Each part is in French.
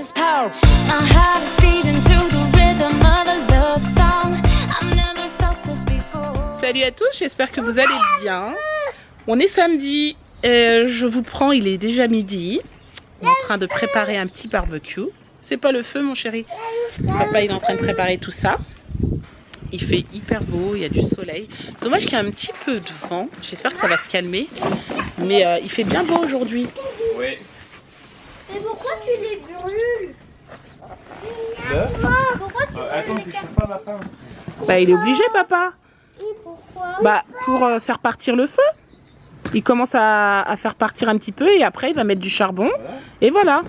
this power. My heart is beating to the rhythm of a love song. I've never felt this before. Salut à tous, j'espère que vous allez bien. On est samedi, je vous prends, il est déjà midi. On est en train de préparer un petit barbecue. C'est pas le feu mon chéri. Papa il est en train de préparer tout ça. Il fait hyper beau, il y a du soleil. Dommage qu'il y a un petit peu de vent. J'espère que ça va se calmer. Mais il fait bien beau aujourd'hui. Oui. Mais pourquoi tu les brûles? Pourquoi tu Attends, je trouve pas ma pince. Bah il est obligé papa. pourquoi? Bah pour faire partir le feu. Il commence à faire partir un petit peu et après il va mettre du charbon. Et voilà.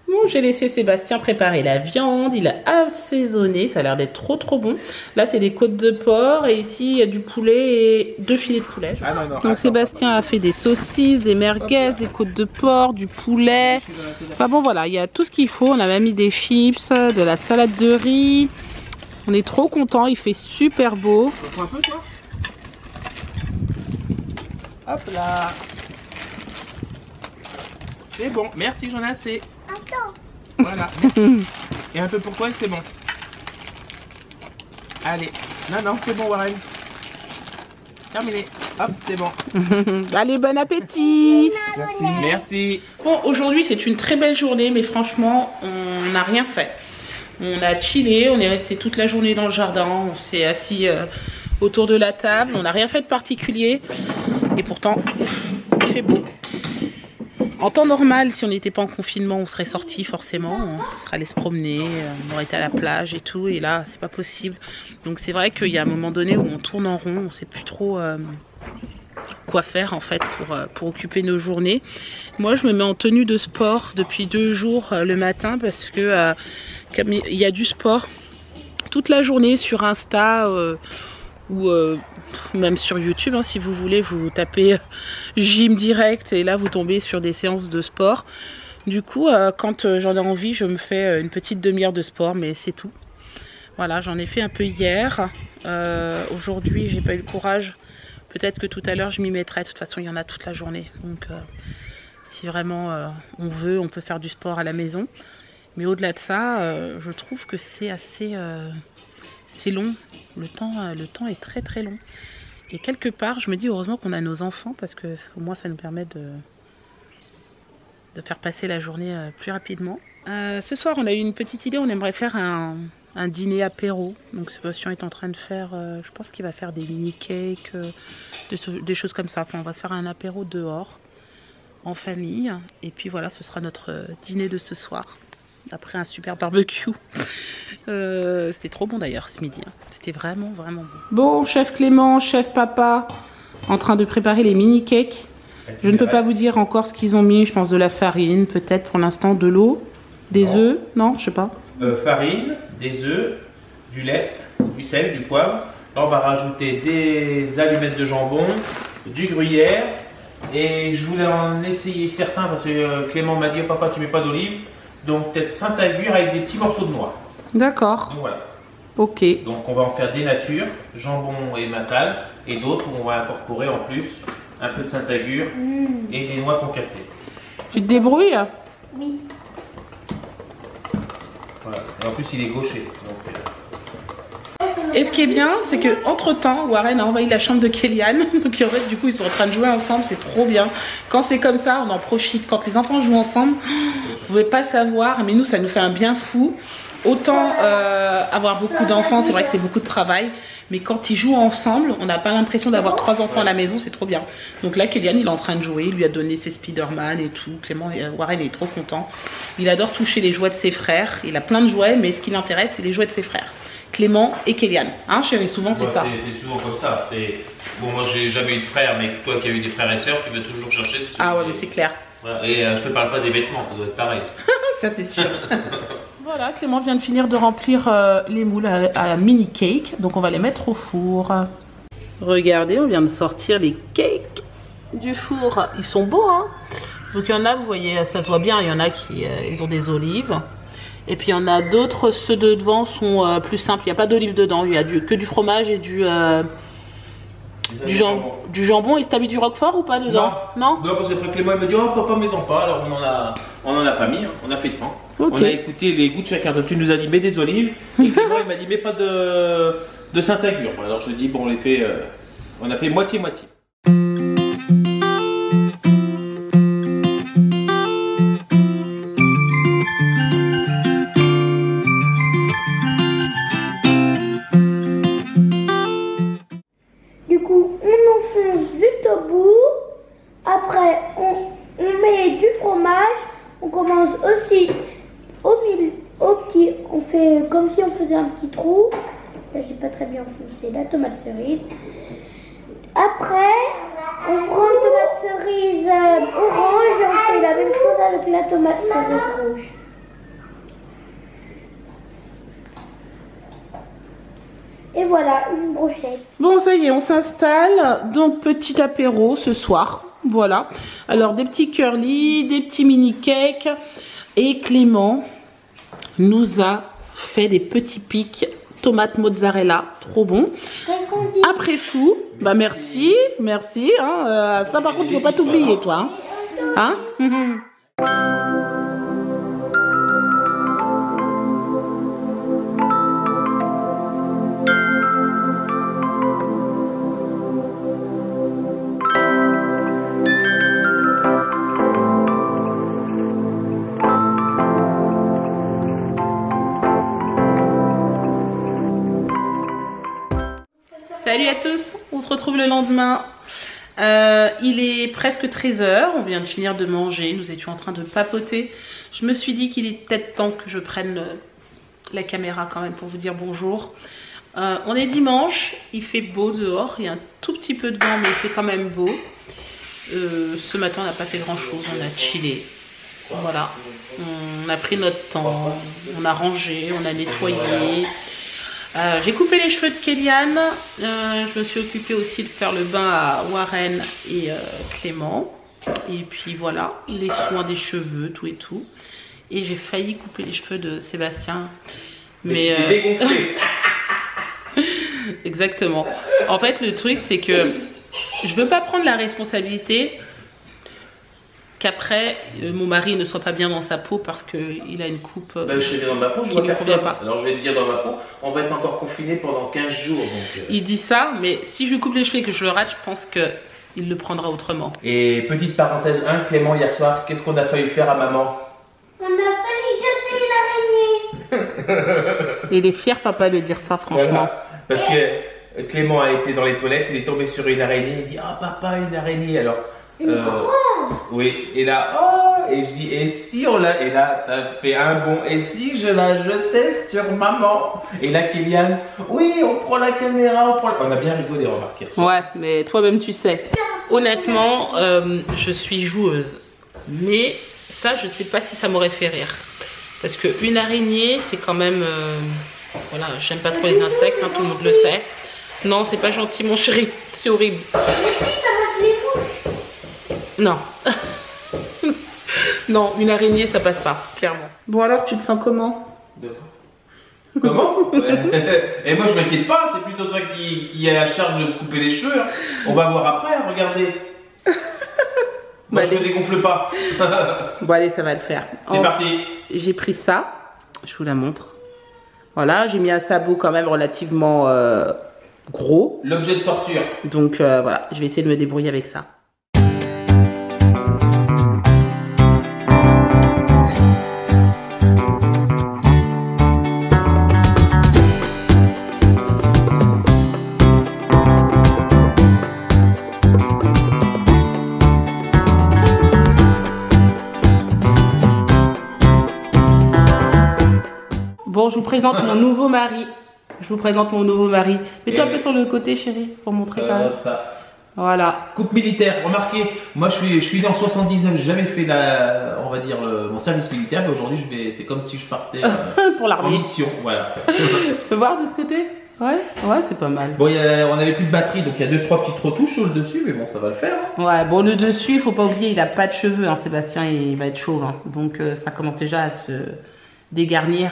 Bon, j'ai laissé Sébastien préparer la viande, il a assaisonné, ça a l'air d'être trop bon. Là c'est des côtes de porc et ici il y a du poulet et 2 filets de poulet. Ah, non, Donc attends. Sébastien a fait des saucisses, des merguez, des côtes de porc, du poulet. Enfin bon voilà, il y a tout ce qu'il faut. On a même mis des chips, de la salade de riz. On est trop contents, il fait super beau. Tu un peu toi? Hop là. C'est bon, merci j'en ai assez. Attends. Voilà, merci. Et un peu pour toi et c'est bon. Allez. Non, c'est bon Warren. Terminé. Hop, c'est bon. Allez, bon appétit! Merci. Bon, aujourd'hui c'est une très belle journée, mais franchement, on n'a rien fait. On a chillé, on est resté toute la journée dans le jardin, on s'est assis autour de la table, on n'a rien fait de particulier. Et pourtant, il fait beau. En temps normal, si on n'était pas en confinement, on serait sorti forcément, on serait allé se promener, on aurait été à la plage et tout, et là, c'est pas possible. Donc c'est vrai qu'il y a un moment donné où on tourne en rond, on sait plus trop quoi faire en fait pour occuper nos journées. Moi, je me mets en tenue de sport depuis 2 jours le matin parce que comme il y a du sport toute la journée sur Insta ou même sur YouTube, hein, si vous voulez, vous tapez gym direct et là vous tombez sur des séances de sport. Du coup, quand j'en ai envie, je me fais une petite demi-heure de sport, mais c'est tout. Voilà, j'en ai fait un peu hier. Aujourd'hui, j'ai pas eu le courage. Peut-être que tout à l'heure, je m'y mettrai. De toute façon, il y en a toute la journée. Donc, si vraiment on veut, on peut faire du sport à la maison. Mais au-delà de ça, je trouve que c'est assez... c'est long. Le temps est très long. Et quelque part, je me dis heureusement qu'on a nos enfants parce que au moins ça nous permet de faire passer la journée plus rapidement. Ce soir, on a eu une petite idée. On aimerait faire un dîner apéro. Donc Sébastien est en train de faire, je pense qu'il va faire des mini cakes, des choses comme ça. Enfin, on va se faire un apéro dehors, en famille. Et puis voilà, ce sera notre dîner de ce soir. Après un super barbecue. C'était trop bon d'ailleurs ce midi. Hein. C'était vraiment bon. Bon, chef Clément, chef papa, en train de préparer les mini cakes. Je ne peux pas vous dire encore ce qu'ils ont mis. Je pense de la farine, peut-être pour l'instant de l'eau, des œufs. Non, je sais pas. Farine, des œufs, du lait, du sel, du poivre. Là, on va rajouter des allumettes de jambon, du gruyère. Et je voulais en essayer certains parce que Clément m'a dit oh, papa, tu mets pas d'olive. Donc peut-être Saint-Agur avec des petits morceaux de noix. D'accord. Donc voilà. Ok. Donc on va en faire des natures, jambon et matal, et d'autres où on va incorporer en plus un peu de Saint-Agur et des noix concassées. Tu te débrouilles là? Oui. Voilà. Et en plus il est gaucher. Et ce qui est bien, c'est que entre temps, Warren a envahi la chambre de Kellyanne. Donc en fait, du coup, ils sont en train de jouer ensemble. C'est trop bien. Quand c'est comme ça, on en profite. Quand les enfants jouent ensemble, vous pouvez pas savoir, mais nous, ça nous fait un bien fou. Autant avoir beaucoup d'enfants, c'est vrai que c'est beaucoup de travail. Mais quand ils jouent ensemble, on n'a pas l'impression d'avoir 3 enfants à la maison. C'est trop bien. Donc là, Kellyanne, il est en train de jouer. Il lui a donné ses Spider-Man et tout. Clément, Warren est trop content. Il adore toucher les jouets de ses frères. Il a plein de jouets, mais ce qui l'intéresse, c'est les jouets de ses frères. Clément et Kellyanne, hein chérie, souvent c'est ça. C'est souvent comme ça. Bon, moi j'ai jamais eu de frères, mais toi qui as eu des frères et sœurs, tu vas toujours chercher. Ah ouais, mais c'est clair. Voilà. Et je te parle pas des vêtements, ça doit être pareil. Ça c'est sûr. Voilà, Clément vient de finir de remplir les moules à mini cake, donc on va les mettre au four. Regardez, on vient de sortir les cakes du four. Ils sont beaux, hein. Donc il y en a, vous voyez, ça se voit bien, il y en a qui ils ont des olives. Et puis il y en a d'autres, ceux de devant sont plus simples. Il n'y a pas d'olive dedans, il n'y a que du fromage et du Du jambon, et t'as mis du roquefort ou pas dedans? Non. Non, parce qu'après Clément il me dit oh papa maison pas, alors on en a pas mis, hein. On a fait 100. Okay. On a écouté les goûts de chacun. Donc tu nous as dit mets des olives, et Clément il m'a dit mets pas de Saint-Agur. Alors je lui ai dit bon on les fait, on a fait moitié-moitié. Du coup, on enfonce du tofu. Après, on met du fromage. On commence aussi au petit. On fait comme si on faisait un petit trou. Là, j'ai pas très bien enfoncé la tomate cerise. Après, on prend une tomate cerise orange et on fait la même chose avec la tomate cerise rouge. Et voilà, une brochette. Bon, ça y est, on s'installe. Donc, petit apéro ce soir. Voilà. Alors, des petits curly, des petits mini cakes. Et Clément nous a fait des petits pics tomate mozzarella. Trop bon. Qu'est-ce qu'on dit? Après fou. Bah, merci. Merci. Hein. Ça, par contre, il ne faut pas t'oublier, toi. Hein, Salut à tous, on se retrouve le lendemain. Il est presque 13 h, on vient de finir de manger, nous étions en train de papoter. Je me suis dit qu'il est peut-être temps que je prenne la caméra quand même pour vous dire bonjour. On est dimanche, il fait beau dehors, il y a un tout petit peu de vent mais il fait quand même beau. Ce matin on n'a pas fait grand chose, on a chillé. Voilà, on a pris notre temps, on a rangé, on a nettoyé. J'ai coupé les cheveux de Kéliane, je me suis occupée aussi de faire le bain à Warren et Clément. Et puis voilà, les soins des cheveux, tout et tout. Et j'ai failli couper les cheveux de Sébastien. Mais exactement. En fait, le truc, c'est que je veux pas prendre la responsabilité qu'après mon mari ne soit pas bien dans sa peau parce qu'il a une coupe. Je suis bien dans ma peau, je vois personne. Alors je vais te dire dans ma peau, on va être encore confiné pendant 15 jours. Donc, Il dit ça, mais si je lui coupe les cheveux et que je le rate, je pense qu'il le prendra autrement. Et petite parenthèse, Clément, hier soir, qu'est-ce qu'on a failli faire à maman? On a failli jeter une araignée. Il est fier, papa, de dire ça, franchement. Voilà. Parce que Clément a été dans les toilettes, il est tombé sur une araignée, il dit ah papa, une araignée. Alors oui, et là, oh, et je dis, et si on l'a, et là, t'as fait un bond, et si je la jetais sur maman? Et là, Kéliane, oui, on prend la caméra, on a bien rigolé, remarquer. Ouais, mais toi-même, tu sais. Honnêtement, je suis joueuse. Mais ça, je sais pas si ça m'aurait fait rire. Parce qu'une araignée, c'est quand même. Voilà, j'aime pas trop les insectes, hein, tout le monde le sait. Non, c'est pas gentil, mon chéri. C'est horrible. Non. Non, une araignée, ça passe pas, clairement. Bon, alors, tu te sens comment? Comment? Et moi, je m'inquiète pas, c'est plutôt toi qui a la charge de couper les cheveux. Hein. On va voir après, regardez. Moi, je me dégonfle pas. Bon, allez, ça va le faire. C'est parti. J'ai pris ça, je vous la montre. Voilà, j'ai mis un sabot quand même relativement gros. L'objet de torture. Donc, voilà, je vais essayer de me débrouiller avec ça. Bon, je vous présente mon nouveau mari. Mets-toi un peu sur le côté, chérie, pour montrer quand même. Ça. Voilà. Coupe militaire. Remarquez, moi je suis dans 79. J'ai jamais fait on va dire mon service militaire, mais aujourd'hui c'est comme si je partais pour l'armée. En mission. Voilà. Fais voir de ce côté. Ouais, c'est pas mal. Bon, on avait plus de batterie, donc il y a 2-3 petites retouches sur le dessus, mais bon, ça va le faire. Hein. Ouais, bon, le dessus, il faut pas oublier, il a pas de cheveux, hein, Sébastien, il va être chauve, hein. Donc ça commence déjà à se dégarnir.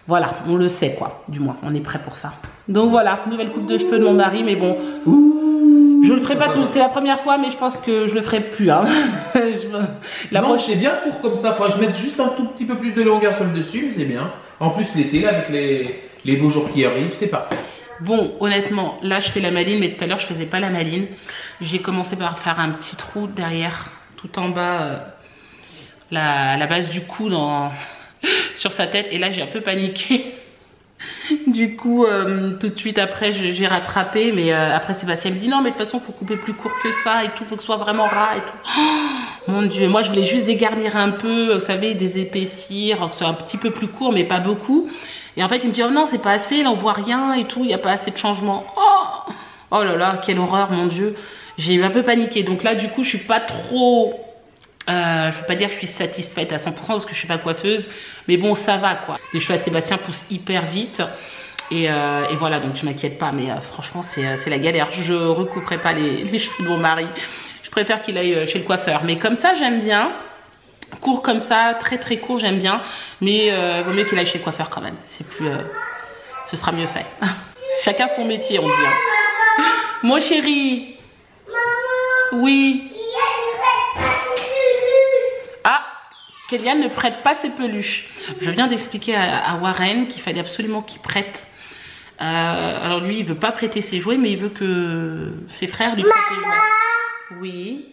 Voilà, on le sait quoi, du moins, on est prêt pour ça. Donc voilà, nouvelle coupe de cheveux de mon mari, mais bon, je le ferai pas tout. C'est la première fois, mais je pense que je le ferai plus. Hein. Non, c'est bien court comme ça. Faut que je mette juste un tout petit peu plus de longueur sur le dessus, mais c'est bien. En plus, l'été, avec les beaux jours qui arrivent, c'est parfait. Bon, honnêtement, là je fais la maline, mais tout à l'heure je faisais pas la maline. J'ai commencé par faire un petit trou derrière, tout en bas, la base du cou sur sa tête. Et là j'ai un peu paniqué. Du coup, tout de suite après, j'ai rattrapé. Mais après Sébastien me dit non, mais de toute façon, faut couper plus court que ça et tout. Faut que ce soit vraiment ras et tout. Oh, mon Dieu, moi je voulais juste dégarnir un peu, vous savez, des épaissir, que ce soit un petit peu plus court, mais pas beaucoup. Et en fait, il me dit oh non, c'est pas assez, là on voit rien et tout, il n'y a pas assez de changement. Oh là là, quelle horreur, mon Dieu. J'ai un peu paniqué. Donc là, du coup, je suis pas trop. Je peux pas dire que je suis satisfaite à 100% parce que je suis pas coiffeuse, mais bon, ça va quoi. Les cheveux à Sébastien poussent hyper vite et voilà, donc je m'inquiète pas, mais franchement, c'est la galère. Je recouperai pas les cheveux de mon mari. Je préfère qu'il aille chez le coiffeur, mais comme ça, j'aime bien. Court comme ça, très très court, j'aime bien, mais vaut mieux qu'il aille chez le coiffeur quand même. C'est plus, ce sera mieux fait. Chacun son métier, on dit. Hein. Mon chéri. Oui. Ah, Kéliane ne prête pas ses peluches. Je viens d'expliquer à Warren qu'il fallait absolument qu'il prête. Alors lui, il veut pas prêter ses jouets, mais il veut que ses frères lui prêtent ses jouets. Oui.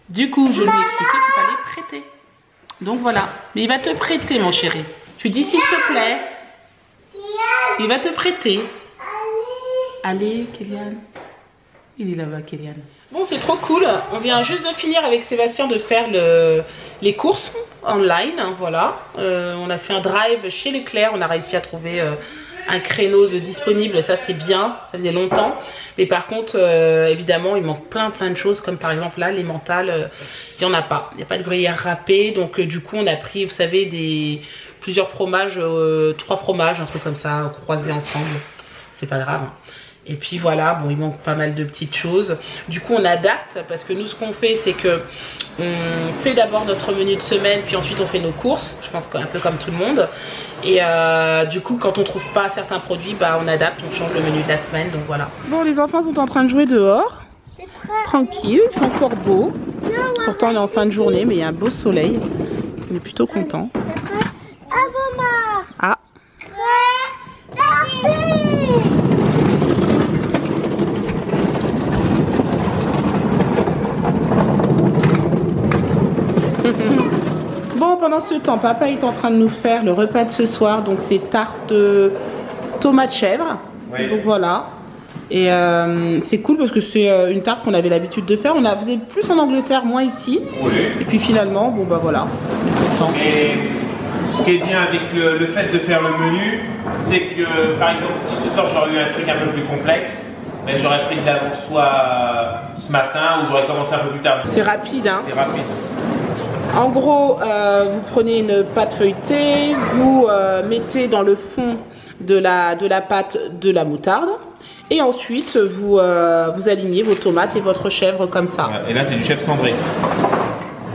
Du coup, je lui ai expliqué qu'il fallait prêter. Donc voilà. Mais il va te prêter, mon chéri. Tu dis s'il te plaît. Il va te prêter. Allez, Kéliane. Il est là-bas, Kéliane. Bon, c'est trop cool. On vient juste de finir avec Sébastien de faire les courses online. Hein, voilà. On a fait un drive chez Leclerc. On a réussi à trouver un créneau disponible. Ça, c'est bien. Ça faisait longtemps. Mais par contre, évidemment, il manque plein de choses. Comme par exemple, là, les mentales, il n'y en a pas. Il n'y a pas de gruyère râpée. Donc, du coup, on a pris, vous savez, plusieurs fromages, 3 fromages, un truc comme ça, croisés ensemble. C'est pas grave. Et puis voilà, bon, il manque pas mal de petites choses. Du coup, on adapte parce que nous, ce qu'on fait, c'est que on fait d'abord notre menu de semaine, puis ensuite on fait nos courses. Je pense un peu comme tout le monde. Et du coup, quand on trouve pas certains produits, bah, on adapte, on change le menu de la semaine. Donc voilà. Bon, les enfants sont en train de jouer dehors. Tranquille, il fait encore beau. Pourtant, on est en fin de journée, mais il y a un beau soleil. On est plutôt content. Ah. Bon, pendant ce temps, papa est en train de nous faire le repas de ce soir. Donc c'est tarte tomate chèvre. Oui. Donc voilà. Et c'est cool parce que c'est une tarte qu'on avait l'habitude de faire. On a fait plus en Angleterre, moins ici. Oui. Et puis finalement, bon bah voilà, on est content. Et ce qui est bien avec le fait de faire le menu, c'est que par exemple, si ce soir j'aurais eu un truc un peu plus complexe, ben, j'aurais pris de l'avance soit ce matin ou j'aurais commencé un peu plus tard. C'est rapide, hein? C'est rapide. En gros, vous prenez une pâte feuilletée, vous mettez dans le fond de la pâte de la moutarde et ensuite vous alignez vos tomates et votre chèvre comme ça. Et là, c'est du chèvre cendré.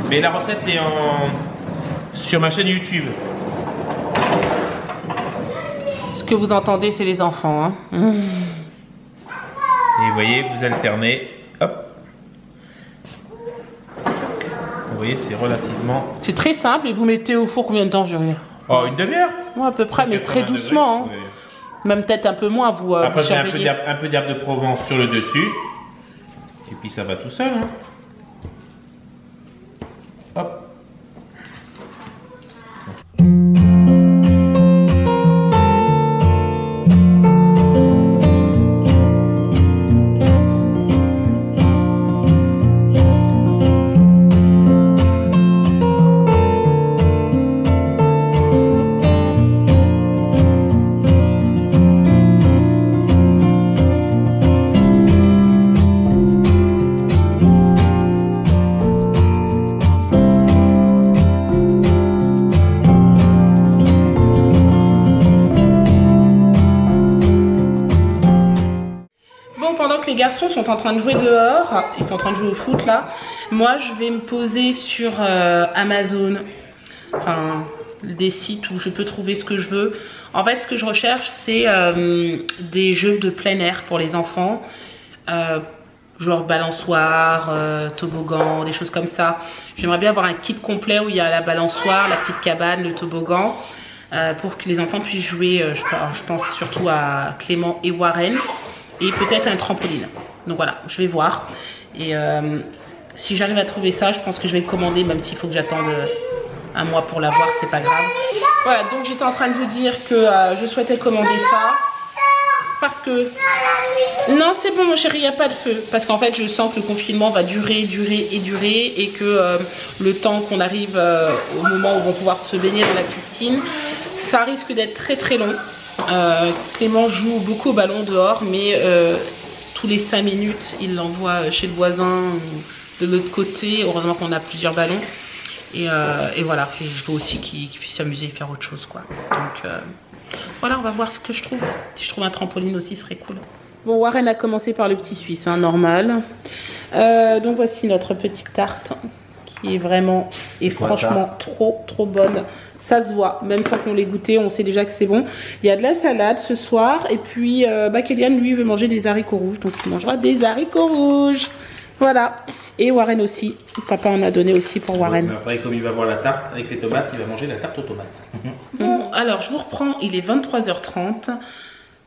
Mais la recette est sur ma chaîne YouTube. Ce que vous entendez, c'est les enfants. Hein. Et vous voyez, vous alternez. Hop. Vous voyez, c'est relativement... C'est très simple et vous mettez au four combien de temps, Julien? Oh, une demi-heure. Ouais, à peu près, mais très doucement. Hein. Oui. Même peut-être un peu moins, vous après, je mets un peu d'herbe de Provence sur le dessus. Et puis ça va tout seul. Hein. Hop. Les garçons sont en train de jouer dehors, ils sont en train de jouer au foot là. Moi je vais me poser sur Amazon, enfin des sites où je peux trouver ce que je veux. En fait, ce que je recherche, c'est des jeux de plein air pour les enfants. Genre balançoire, toboggan, des choses comme ça. J'aimerais bien avoir un kit complet où il y a la balançoire, la petite cabane, le toboggan, pour que les enfants puissent jouer. Je pense surtout à Clément et Warren, et peut-être un trampoline. Donc voilà, je vais voir. Et si j'arrive à trouver ça, je pense que je vais le commander, même s'il faut que j'attende un mois pour l'avoir, c'est pas grave. Voilà, donc j'étais en train de vous dire que je souhaitais commander ça. Parce que... Non, c'est bon mon chéri, il n'y a pas de feu. Parce qu'en fait, je sens que le confinement va durer et que le temps qu'on arrive au moment où on va pouvoir se baigner dans la piscine, ça risque d'être très long. Clément joue beaucoup au ballon dehors, mais tous les 5 minutes, il l'envoie chez le voisin ou de l'autre côté. Heureusement qu'on a plusieurs ballons. Et voilà, et je veux aussi qu'il puisse s'amuser et faire autre chose, quoi. Donc... voilà, on va voir ce que je trouve. Si je trouve un trampoline aussi, ce serait cool. Bon, Warren a commencé par le petit suisse, hein, normal. Donc voici notre petite tarte qui est vraiment et franchement trop bonne. Ça se voit, même sans qu'on l'ait goûté, on sait déjà que c'est bon. Il y a de la salade ce soir et puis Kélian, lui, veut manger des haricots rouges, donc il mangera des haricots rouges. Voilà. Et Warren aussi. Papa en a donné aussi pour Warren. Ouais, après, comme il va voir la tarte avec les tomates, il va manger la tarte aux tomates. Bon, alors je vous reprends. Il est 23h30.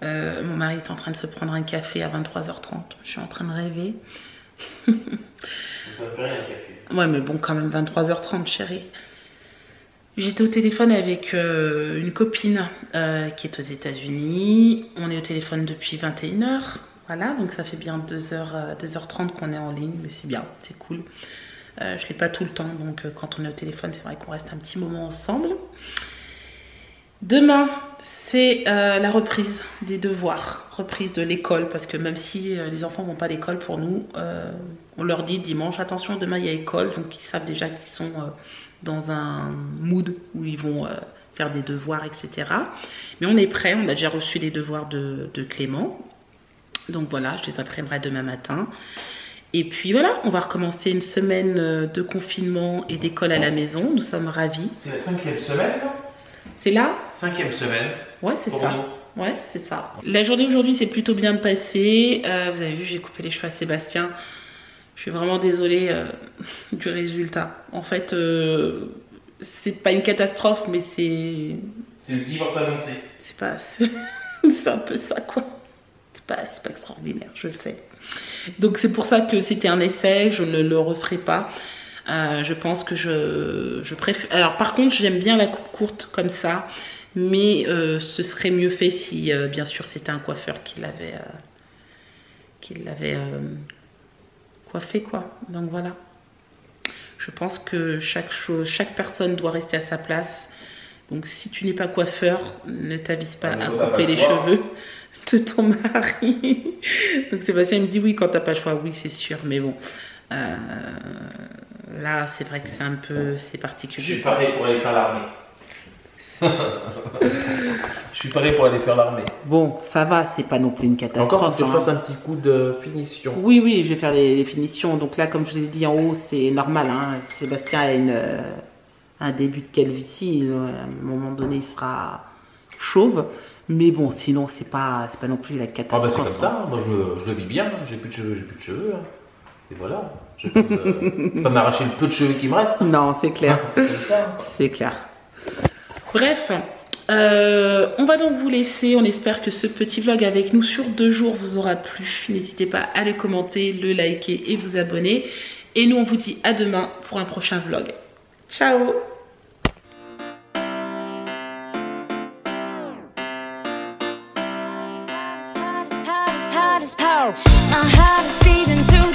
Mon mari est en train de se prendre un café à 23h30. Je suis en train de rêver. Ça ne fait rien, le café. Ouais, mais bon, quand même 23h30, chérie. J'étais au téléphone avec une copine qui est aux États-Unis. On est au téléphone depuis 21h. Voilà, donc ça fait bien 2h30 qu'on est en ligne, mais c'est bien, c'est cool. Je ne l'ai pas tout le temps, donc quand on est au téléphone, c'est vrai qu'on reste un petit moment ensemble. Demain, c'est la reprise des devoirs, reprise de l'école, parce que même si les enfants ne vont pas à l'école pour nous, on leur dit dimanche, attention, demain il y a école, donc ils savent déjà qu'ils sont dans un mood où ils vont faire des devoirs, etc. Mais on est prêt, on a déjà reçu les devoirs de Clément. Donc voilà, je les imprimerai demain matin. Et puis voilà, on va recommencer une semaine de confinement et d'école à la maison. Nous sommes ravis. C'est la 5e semaine, non? C'est là? 5e semaine. Ouais, c'est pour ça. nous. Ouais, c'est ça. La journée aujourd'hui s'est plutôt bien passée. Vous avez vu, j'ai coupé les cheveux à Sébastien. Je suis vraiment désolée du résultat. En fait, c'est pas une catastrophe, mais c'est... C'est le divorce annoncé. C'est pas... c'est un peu ça, quoi. C'est pas extraordinaire, je le sais. Donc c'est pour ça que c'était un essai, je ne le referai pas. Je pense que je préfère... Alors par contre, j'aime bien la coupe courte comme ça, mais ce serait mieux fait si, bien sûr, c'était un coiffeur qui l'avait coiffé, quoi. Donc voilà. Je pense que chaque personne doit rester à sa place. Donc si tu n'es pas coiffeur, ne t'avise pas à couper les cheveux de ton mari. Donc Sébastien me dit oui quand t'as pas le choix, oui c'est sûr, mais bon là c'est vrai que c'est un peu, c'est particulier. Je suis paré pour aller faire l'armée. Je suis paré pour aller faire l'armée. Bon, ça va, c'est pas non plus une catastrophe. Encore, faut que tu fasses un petit coup de finition. Oui, je vais faire les finitions. Donc là, comme je vous ai dit en haut, c'est normal, hein. Sébastien a un début de calvitie. À un moment donné, il sera chauve. Mais bon, sinon, c'est pas non plus la catastrophe. Ah bah c'est comme ça, moi je le vis bien, j'ai plus de cheveux, hein. Et voilà, je vais pas m'arracher le peu de cheveux qui me reste. Non, c'est clair. C'est comme ça. C'est clair. Bref, on va donc vous laisser. On espère que ce petit vlog avec nous sur 2 jours vous aura plu. N'hésitez pas à le commenter, le liker et vous abonner. Et nous, on vous dit à demain pour un prochain vlog. Ciao! My heart is beating to